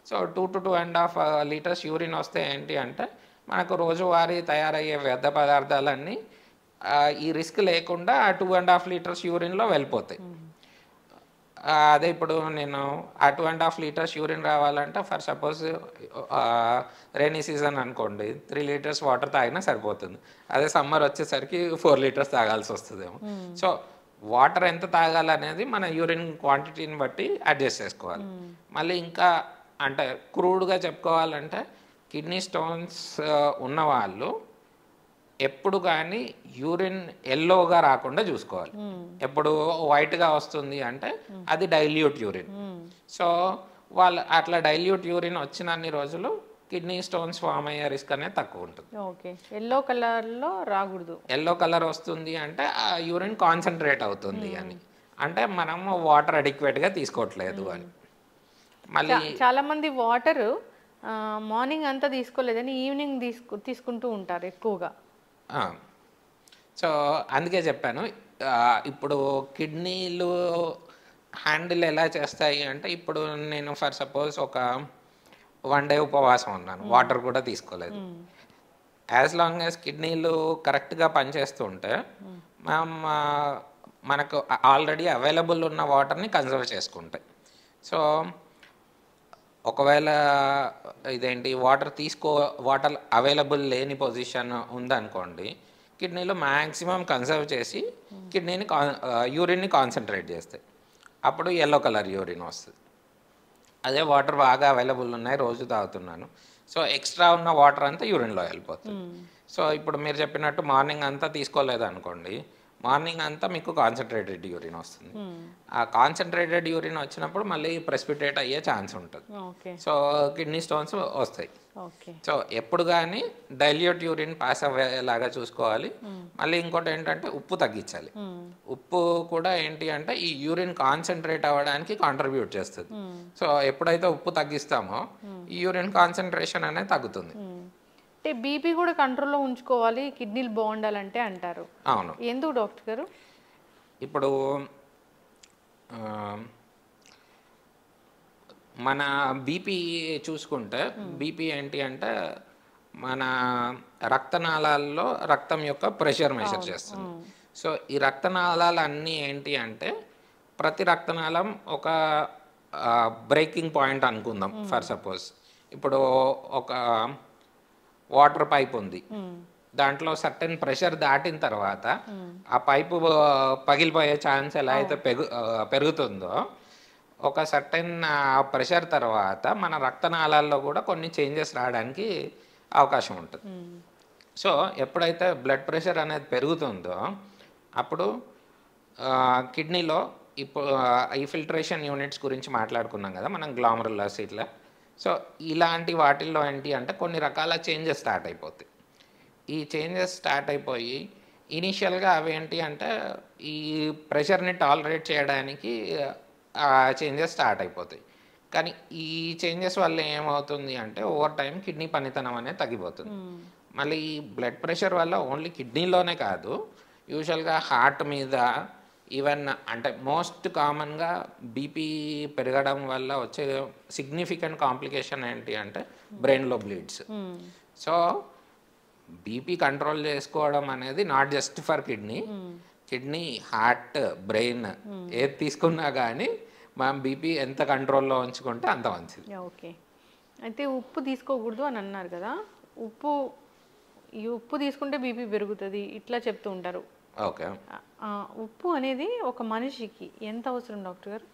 సో 2 to 2.5 లీటర్స్ యూరిన్ వస్తే ఏంటి అంటే మనకు రోజువారీ తయారయ్యే వ్యర్థ పదార్థాలన్నీ ఈ రిస్క్ లేకుండా 2.5 లీటర్స్ యూరిన్లో వెళ్ళిపోతాయి. అదే ఇప్పుడు నేను 2.5 లీటర్స్ యూరిన్ రావాలంటే ఫర్ సపోజ్ రైనీ సీజన్ అనుకోండి 3 లీటర్స్ వాటర్ తాగినా సరిపోతుంది. అదే సమ్మర్ వచ్చేసరికి 4 లీటర్స్ తాగాల్సి వస్తుందేమో. సో వాటర్ ఎంత తాగాలనేది మన యూరిన్ క్వాంటిటీని బట్టి అడ్జస్ట్ చేసుకోవాలి. మళ్ళీ ఇంకా అంటే క్రూడ్గా చెప్పుకోవాలంటే కిడ్నీ స్టోన్స్ ఉన్నవాళ్ళు ఎప్పుడు కానీ యూరిన్ ఎల్లోగా రాకుండా చూసుకోవాలి. ఎప్పుడు వైట్గా వస్తుంది అంటే అది డైల్యూట్ యూరిన్. సో వాళ్ళు అట్లా డైల్యూట్ యూరిన్ వచ్చినన్ని రోజులు కిడ్నీ స్టోన్స్ ఫామ్ అయ్యే రిస్క్ అనేది తక్కువ ఉంటుంది.
ఓకే, ఎల్లో కలర్లో రాకూడదు.
ఎల్లో కలర్ వస్తుంది అంటే ఆ యూరిన్ కాన్సన్ట్రేట్ అవుతుంది అని, అంటే మనము వాటర్ అడిక్వేట్గా తీసుకోవట్లేదు అని. మళ్ళీ
చాలా మంది వాటర్ మార్నింగ్ అంతా తీసుకోలేదని ఈవినింగ్ తీసుకుంటూ ఉంటారు ఎక్కువగా.
సో అందుకే చెప్పాను ఇప్పుడు కిడ్నీలు హ్యాండిల్ ఎలా చేస్తాయి అంటే, ఇప్పుడు నేను ఫర్ సపోజ్ ఒక 1 డే ఉపవాసం ఉన్నాను, వాటర్ కూడా తీసుకోలేదు. యాజ్ లాంగ్ యాజ్ కిడ్నీలు కరెక్ట్గా పనిచేస్తుంటే మనకు ఆల్రెడీ అవైలబుల్ ఉన్న వాటర్ని కన్సర్వ్ చేసుకుంటాయి. సో ఒకవేళ వాటర్ అవైలబుల్ లేని పొజిషన్ ఉందనుకోండి, కిడ్నీలో మ్యాక్సిమం కన్సర్వ్ చేసి యూరిన్ని కాన్సన్ట్రేట్ చేస్తాయి. అప్పుడు ఎల్లో కలర్ యూరిన్ వస్తుంది. అదే వాటర్ బాగా అవైలబుల్ ఉన్నాయి, రోజు తాగుతున్నాను, సో ఎక్స్ట్రా ఉన్న వాటర్ అంతా యూరిన్లో వెళ్ళిపోతుంది. సో ఇప్పుడు మీరు చెప్పినట్టు మార్నింగ్ అంతా తీసుకోలేదు అనుకోండి, మార్నింగ్ అంతా మీకు కాన్సన్ట్రేటెడ్ యూరిన్ వస్తుంది. ఆ కాన్సన్ట్రేటెడ్ యూరిన్ వచ్చినప్పుడు మళ్ళీ ప్రెసిపిటేట్ అయ్యే ఛాన్స్ ఉంటుంది. సో కిడ్నీ స్టోన్స్ వస్తాయి. సో ఎప్పుడు కానీ డైల్యూట్ యూరిన్ పాస్ అయ్యేలాగా చూసుకోవాలి. మళ్ళీ ఇంకోటి ఏంటంటే ఉప్పు తగ్గించాలి. ఉప్పు కూడా ఏంటి అంటే ఈ యూరిన్ కాన్సన్ట్రేట్ అవ్వడానికి కాంట్రిబ్యూట్ చేస్తుంది. సో ఎప్పుడైతే ఉప్పు తగ్గిస్తామో ఈ యూరిన్ కాన్సన్ట్రేషన్ అనేది తగ్గుతుంది.
అంటే బీపీ కూడా కంట్రోల్లో ఉంచుకోవాలి కిడ్నీలు బాగుండాలంటే అంటారు.
అవును.
ఎందుకు డాక్టర్ గారు?
ఇప్పుడు మన బీపీ చూసుకుంటే, బీపీ ఏంటి అంటే మన రక్తనాళాల్లో రక్తం యొక్క ప్రెషర్ మెజర్ చేస్తుంది. సో ఈ రక్తనాళాలు అన్నీ ఏంటి అంటే ప్రతి రక్తనాళం ఒక బ్రేకింగ్ పాయింట్ అనుకుందాం. ఫర్ సపోజ్ ఇప్పుడు ఒక వాటర్ పైప్ ఉంది, దాంట్లో సర్టెన్ ప్రెషర్ దాటిన తర్వాత ఆ పైపు పగిలిపోయే ఛాన్స్ ఎలా అయితే పెరుగుతుందో, ఒక సర్టెన్ ప్రెషర్ తర్వాత మన రక్తనాళాల్లో కూడా కొన్ని చేంజెస్ రావడానికి అవకాశం ఉంటుంది. సో ఎప్పుడైతే బ్లడ్ ప్రెషర్ అనేది పెరుగుతుందో అప్పుడు కిడ్నీలో ఇప్పుడు ఈ ఫిల్టరేషన్ యూనిట్స్ గురించి మాట్లాడుకున్నాం కదా మనం, గ్లామరులస్ ఇట్లా. సో ఇలాంటి వాటిల్లో ఏంటి అంటే కొన్ని రకాల చేంజెస్ స్టార్ట్ అయిపోతాయి. ఈ చేంజెస్ స్టార్ట్ అయిపోయి ఇనీషియల్గా అవి ఏంటి అంటే ఈ ప్రెషర్ని టాలరేట్ చేయడానికి ఆ చేంజెస్ స్టార్ట్ అయిపోతాయి. కానీ ఈ చేంజెస్ వల్ల ఏమవుతుంది అంటే ఓవర్ టైం కిడ్నీ పనితనం అనేది తగ్గిపోతుంది. మళ్ళీ ఈ బ్లడ్ ప్రెషర్ వల్ల ఓన్లీ కిడ్నీలోనే కాదు, యూజువల్గా హార్ట్ మీద, ఈవెన్ అంటే మోస్ట్ కామన్గా బీపీ పెరగడం వల్ల వచ్చే సిగ్నిఫికెంట్ కాంప్లికేషన్ ఏంటి అంటే బ్రెయిన్లో బ్లీడ్స్. సో బీపీ కంట్రోల్ చేసుకోవడం అనేది not just for kidney, heart, brain ఏది తీసుకున్నా కానీ మనం బీపీ ఎంత కంట్రోల్లో ఉంచుకుంటే అంత మంచిది.
ఓకే. అయితే ఉప్పు తీసుకోకూడదు అని అన్నారు కదా, ఉప్పు తీసుకుంటే బీపీ పెరుగుతుంది ఇట్లా చెప్తూ ఉంటారు.
ఓకే.
ఉప్పు అనేది ఒక మనిషికి ఎంత అవసరం డాక్టర్ గారు?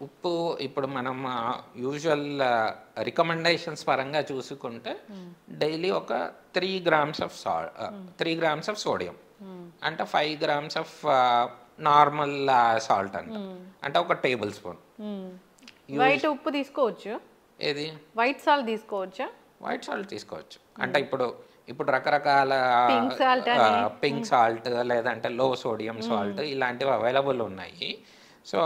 ఉప్పు ఇప్పుడు మనం యూజువల్ రికమెండేషన్స్ పరంగా చూసుకుంటే డైలీ ఒక 3 grams of 3 grams of sodium అంటే 5 grams ఆఫ్ నార్మల్ సాల్ట్ అంటే ఒక టేబుల్ స్పూన్.
వైట్ ఉప్పు తీసుకోవచ్చు?
ఏది
వైట్ సాల్ట్ తీసుకోవచ్చా?
వైట్ సాల్ట్ తీసుకోవచ్చు. అంటే ఇప్పుడు రకరకాల పింక్ సాల్ట్ లేదంటే లో సోడియం సాల్ట్ ఇలాంటివి అవైలబుల్ ఉన్నాయి. సో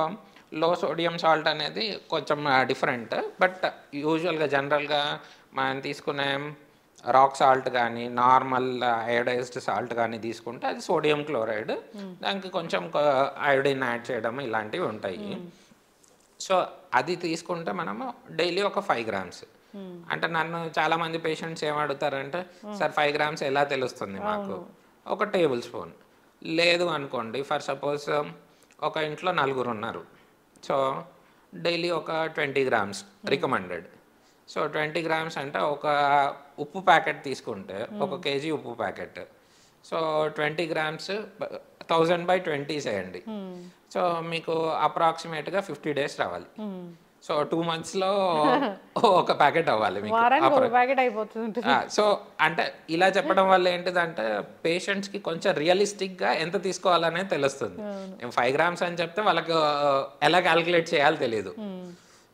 లో సోడియం సాల్ట్ అనేది కొంచెం డిఫరెంట్, బట్ యూజువల్గా జనరల్గా మనం తీసుకునే రాక్ సాల్ట్ కానీ నార్మల్ అయోడైజ్డ్ సాల్ట్ కానీ తీసుకుంటే అది సోడియం క్లోరైడ్, దానికి కొంచెం అయోడిన్ యాడ్ చేయడం ఇలాంటివి ఉంటాయి. సో అది తీసుకుంటే మనము డైలీ ఒక 5 grams. అంటే నన్ను చాలామంది పేషెంట్స్ ఏమడుగుతారంటే, సార్ 5 grams ఎలా తెలుస్తుంది మాకు? ఒక టేబుల్ స్పూన్ లేదు అనుకోండి, ఫర్ సపోజ్ ఒక ఇంట్లో 4 ఉన్నారు, సో డైలీ ఒక 20 grams రికమెండెడ్. సో 20 grams అంటే ఒక ఉప్పు ప్యాకెట్ తీసుకుంటే 1 kg ఉప్పు ప్యాకెట్, సో 20 grams 1000/20 చేయండి. సో మీకు అప్రాక్సిమేట్గా 50 days రావాలి. సో 2 monthsలో ఒక ప్యాకెట్ అవ్వాలి మీకు. సో అంటే ఇలా చెప్పడం వల్ల ఏంటిదంటే పేషెంట్స్కి కొంచెం రియలిస్టిక్గా ఎంత తీసుకోవాలనేది తెలుస్తుంది. 5 grams అని చెప్తే వాళ్ళకి ఎలా క్యాలిక్యులేట్ చేయాలో తెలియదు.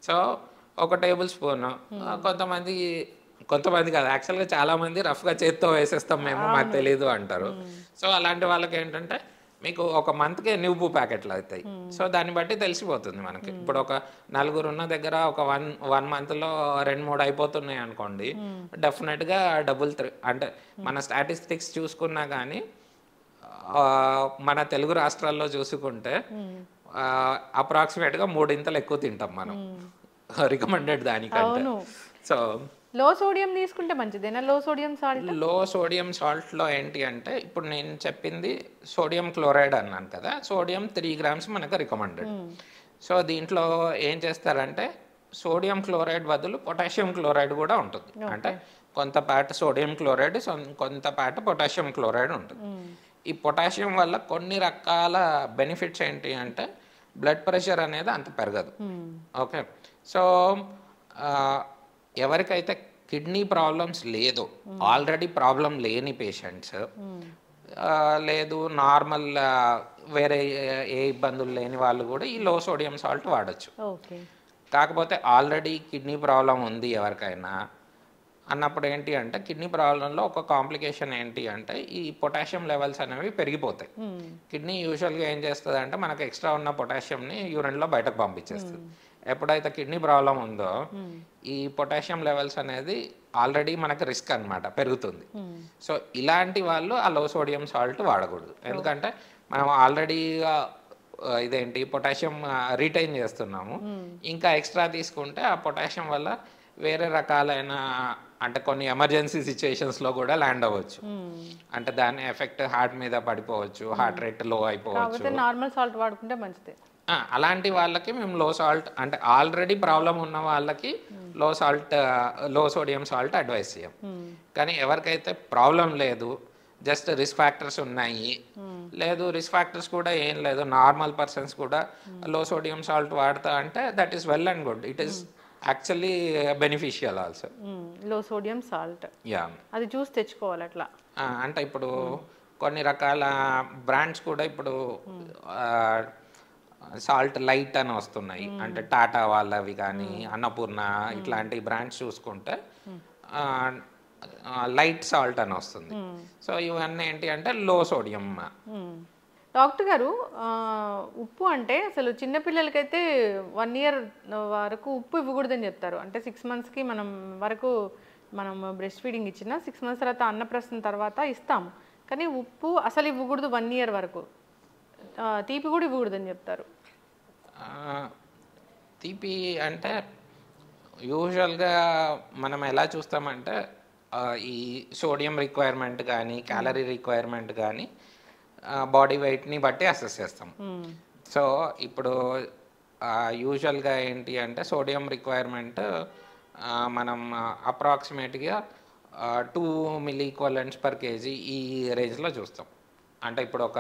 సో ఒక టేబుల్ స్పూన్, కొంతమంది కాదు యాక్చువల్గా చాలామంది రఫ్గా చేత్తో వేసేస్తాం మేము, మాకు తెలియదు అంటారు. సో అలాంటి వాళ్ళకి ఏంటంటే మీకు ఒక మంత్కి ఎన్ని ఉప్పు ప్యాకెట్లు అవుతాయి, సో దాన్ని బట్టి తెలిసిపోతుంది మనకి. ఇప్పుడు ఒక 4 ఉన్న దగ్గర ఒక 1 monthలో 2-3 అయిపోతున్నాయి అనుకోండి, డెఫినెట్గా డబుల్ 3 అంటే మన స్టాటిస్టిక్స్ చూసుకున్నా కానీ మన తెలుగు రాష్ట్రాల్లో చూసుకుంటే అప్రాక్సిమేట్గా 3 ఎక్కువ తింటాం మనం రికమెండెడ్ దానికంటే. సో
లో సోడియం తీసుకుంటే మంచిదేనా? లో సోడియం
సాల్ట్లో ఏంటి అంటే ఇప్పుడు నేను చెప్పింది సోడియం క్లోరైడ్ అన్నాను కదా, సోడియం 3 grams మనకు రికమెండెడ్. సో దీంట్లో ఏం చేస్తారంటే సోడియం క్లోరైడ్ బదులు పొటాషియం క్లోరైడ్ కూడా ఉంటుంది. అంటే కొంతపాటు సోడియం క్లోరైడ్, కొంతపాటు పొటాషియం క్లోరైడ్ ఉంటుంది. ఈ పొటాషియం వల్ల కొన్ని రకాల బెనిఫిట్స్ ఏంటి అంటే బ్లడ్ ప్రెషర్ అనేది అంత పెరగదు. ఓకే. సో ఎవరికైతే కిడ్నీ ప్రాబ్లమ్స్ లేదు, ఆల్రెడీ ప్రాబ్లం లేని పేషెంట్స్, లేదు నార్మల్ వేరే ఏ ఇబ్బందులు లేని వాళ్ళు కూడా ఈ లో సోడియం సాల్ట్ వాడచ్చు. కాకపోతే ఆల్రెడీ కిడ్నీ ప్రాబ్లం ఉంది ఎవరికైనా అన్నప్పుడు ఏంటి అంటే కిడ్నీ ప్రాబ్లంలో ఒక కాంప్లికేషన్ ఏంటి అంటే ఈ పొటాషియం లెవెల్స్ అనేవి పెరిగిపోతాయి. కిడ్నీ యూజువల్గా ఏం చేస్తుంది అంటే మనకు ఎక్స్ట్రా ఉన్న పొటాషియంని యూరిన్లో బయటకు పంపించేస్తుంది. ఎప్పుడైతే కిడ్నీ ప్రాబ్లం ఉందో ఈ పొటాషియం లెవెల్స్ అనేది ఆల్రెడీ మనకు రిస్క్ అనమాట, పెరుగుతుంది. సో ఇలాంటి వాళ్ళు ఆ లో సోడియం సాల్ట్ వాడకూడదు, ఎందుకంటే మనం ఆల్రెడీ ఇదేంటి పొటాషియం రిటైన్ చేస్తున్నాము, ఇంకా ఎక్స్ట్రా తీసుకుంటే ఆ పొటాషియం వల్ల వేరే రకాలైన అంటే కొన్ని ఎమర్జెన్సీ సిచ్యుయేషన్స్లో కూడా ల్యాండ్ అవ్వచ్చు. అంటే దాని ఎఫెక్ట్ హార్ట్ మీద పడిపోవచ్చు, హార్ట్ రేట్ లో అయిపోవచ్చు.
నార్మల్ సాల్ట్ వాడుకుంటే మంచిది.
అలాంటి వాళ్ళకి మేము లో సాల్ట్ అంటే ఆల్రెడీ ప్రాబ్లం ఉన్న వాళ్ళకి లో సోడియం సాల్ట్ అడ్వైస్ చేయం. కానీ ఎవరికైతే ప్రాబ్లం లేదు, జస్ట్ రిస్క్ ఫ్యాక్టర్స్ ఉన్నాయి, లేదు రిస్క్ ఫ్యాక్టర్స్ కూడా ఏం లేదు, నార్మల్ పర్సన్స్ కూడా లో సోడియం సాల్ట్ వాడతా అంటే that is well and good. It is actually beneficial also.
లో సోడియం సాల్ట్ అది చూసి తెచ్చుకోవాలి అట్లా.
అంటే ఇప్పుడు కొన్ని రకాల బ్రాండ్స్ కూడా ఇప్పుడు సాల్ట్ లైట్ అని వస్తున్నాయి. అంటే టాటా వాళ్ళవి కానీ అన్నపూర్ణ ఇట్లాంటి బ్రాండ్స్ చూసుకుంటే లైట్ సాల్ట్ అని వస్తుంది. సో ఇవన్నీ ఏంటి అంటే లో సోడియం.
డాక్టర్ గారు ఉప్పు అంటే అసలు చిన్నపిల్లలకైతే 1 ఇయర్ వరకు ఉప్పు ఇవ్వకూడదని చెప్తారు. అంటే 6 మంత్స్కి మనం బ్రెస్ట్ ఫీడింగ్ ఇచ్చిన 6 మంత్స్ తర్వాత అన్నప్రాసన తర్వాత ఇస్తాము. కానీ ఉప్పు అసలు ఇవ్వకూడదు 1 ఇయర్ వరకు. తీపి కూడా ఇవ్వకూడదని చెప్తారు.
తీపి అంటే యూజువల్గా మనం ఎలా చూస్తామంటే ఈ సోడియం రిక్వైర్మెంట్ కానీ క్యాలరీ రిక్వైర్మెంట్ కానీ బాడీ వెయిట్ని బట్టి అసెస్ చేస్తాం. సో ఇప్పుడు యూజువల్గా ఏంటి అంటే సోడియం రిక్వైర్మెంట్ మనం అప్రాక్సిమేట్గా 2 mg/kg ఈ రేంజ్లో చూస్తాం. అంటే ఇప్పుడు ఒక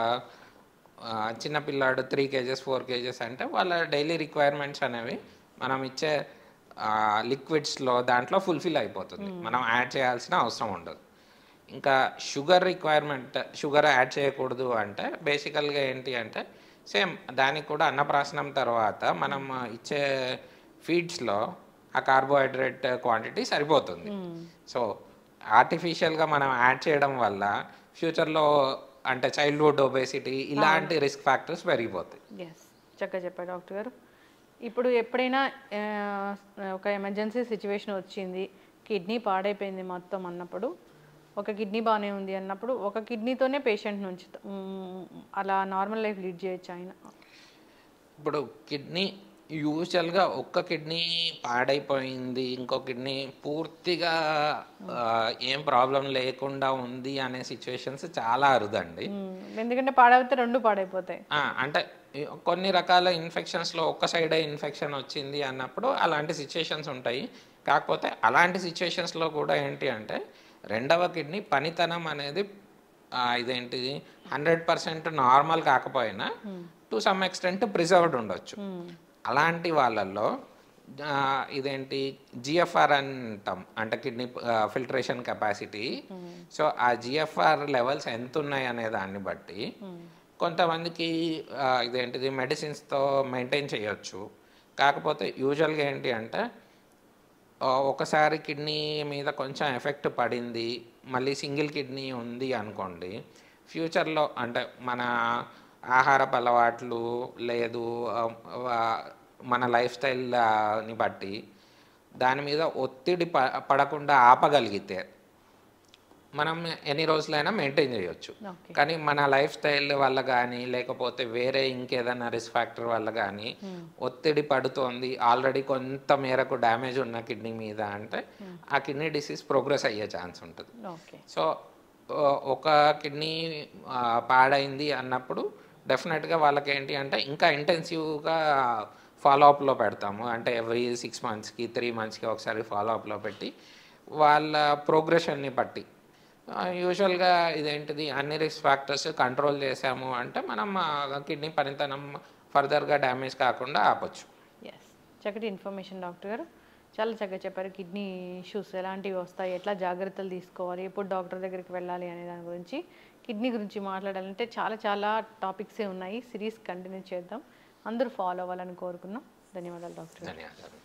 చిన్న పిల్లాడు 3 kgs 4 kgs అంటే వాళ్ళ డైలీ రిక్వైర్మెంట్స్ అనేవి మనం ఇచ్చే లిక్విడ్స్లో దాంట్లో ఫుల్ఫిల్ అయిపోతుంది. మనం యాడ్ చేయాల్సిన అవసరం ఉండదు. ఇంకా షుగర్ రిక్వైర్మెంట్, షుగర్ యాడ్ చేయకూడదు అంటే బేసికల్గా ఏంటి అంటే సేమ్ దానికి కూడా అన్నప్రాసనం తర్వాత మనం ఇచ్చే ఫీడ్స్లో ఆ కార్బోహైడ్రేట్ క్వాంటిటీ సరిపోతుంది. సో ఆర్టిఫిషియల్గా మనం యాడ్ చేయడం వల్ల ఫ్యూచర్లో అంటే చైల్డ్హుడ్ ఒబేసిటీ ఇలాంటి రిస్క్ ఫ్యాక్టర్స్ పెరిగిపోతాయి.
ఎస్, చక్కగా చెప్పారు డాక్టర్ గారు. ఇప్పుడు ఎప్పుడైనా ఒక ఎమర్జెన్సీ సిచ్యువేషన్ వచ్చింది, కిడ్నీ పాడైపోయింది మొత్తం అన్నప్పుడు, ఒక కిడ్నీ బాగానే ఉంది అన్నప్పుడు ఒక కిడ్నీతోనే పేషెంట్ నుంచి అలా నార్మల్ లైఫ్ లీడ్ చేయొచ్చు ఆయన?
ఇప్పుడు కిడ్నీ యూజువల్గా ఒక్క కిడ్నీ పాడైపోయింది, ఇంకో కిడ్నీ పూర్తిగా ఏం ప్రాబ్లం లేకుండా ఉంది అనే సిచ్యువేషన్స్ చాలా అరుదండి.
ఎందుకంటే పాడైతే 2 పాడైపోతాయి.
అంటే కొన్ని రకాల ఇన్ఫెక్షన్స్లో ఒక్క సైడే ఇన్ఫెక్షన్ వచ్చింది అన్నప్పుడు అలాంటి సిచ్యువేషన్స్ ఉంటాయి. కాకపోతే అలాంటి సిచ్యువేషన్స్లో కూడా ఏంటి అంటే రెండవ కిడ్నీ పనితనం అనేది ఇదేంటిది 100% నార్మల్ కాకపోయినా టు సమ్ ఎక్స్టెంట్ ప్రిజర్వ్డ్ ఉండొచ్చు. అలాంటి వాళ్ళల్లో ఇదేంటి జిఎఫ్ఆర్ అంటాం, అంటే కిడ్నీ ఫిల్టరేషన్ కెపాసిటీ. సో ఆ జిఎఫ్ఆర్ లెవెల్స్ ఎంత ఉన్నాయి అనే దాన్ని బట్టి కొంతమందికి ఇదేంటిది మెడిసిన్స్తో మెయింటైన్ చేయొచ్చు. కాకపోతే యూజువల్గా ఏంటి అంటే ఒకసారి కిడ్నీ మీద కొంచెం ఎఫెక్ట్ పడింది, మళ్ళీ సింగిల్ కిడ్నీ ఉంది అనుకోండి, ఫ్యూచర్లో అంటే మన ఆహారపు అలవాట్లు లేదు మన లైఫ్ స్టైల్ని బట్టి దాని మీద ఒత్తిడి పడకుండా ఆపగలిగితే మనం ఎన్ని రోజులైనా మెయింటైన్ చేయొచ్చు. కానీ మన లైఫ్ స్టైల్ వల్ల కానీ లేకపోతే వేరే ఇంకేదైనా రిస్క్ ఫ్యాక్టర్ వల్ల కానీ ఒత్తిడి పడుతోంది, ఆల్రెడీ కొంత మేరకు డ్యామేజ్ ఉన్న కిడ్నీ మీద అంటే ఆ కిడ్నీ డిసీజ్ ప్రోగ్రెస్ అయ్యే ఛాన్స్ ఉంటుంది. సో ఒక కిడ్నీ పాడైంది అన్నప్పుడు డెఫినెట్గా వాళ్ళకి ఏంటి అంటే ఇంకా ఇంటెన్సివ్గా ఫాలోఅప్లో పెడతాము. అంటే ఎవ్రీ 6 monthsకి 3 monthsకి ఒకసారి ఫాలోఅప్లో పెట్టి వాళ్ళ ప్రోగ్రెషన్ని బట్టి యూజువల్గా ఇదేంటిది అన్ని రిస్క్ ఫ్యాక్టర్స్ కంట్రోల్ చేసాము అంటే మనం కిడ్నీ పనితనం ఫర్దర్గా డ్యామేజ్ కాకుండా ఆపొచ్చు.
ఎస్, చక్కటి ఇన్ఫర్మేషన్ డాక్టర్ గారు, చాలా చక్కగా చెప్పారు. కిడ్నీ ఇష్యూస్ ఎలాంటివి వస్తాయి, ఎట్లా జాగ్రత్తలు తీసుకోవాలి, ఎప్పుడు డాక్టర్ దగ్గరికి వెళ్ళాలి అనే దాని గురించి, కిడ్నీ గురించి మాట్లాడాలంటే చాలా టాపిక్సే ఉన్నాయి. సిరీస్ కంటిన్యూ చేద్దాం, అందరూ ఫాలో అవ్వాలని కోరుకున్నాం. ధన్యవాదాలు డాక్టర్.
ధన్యవాదాలు.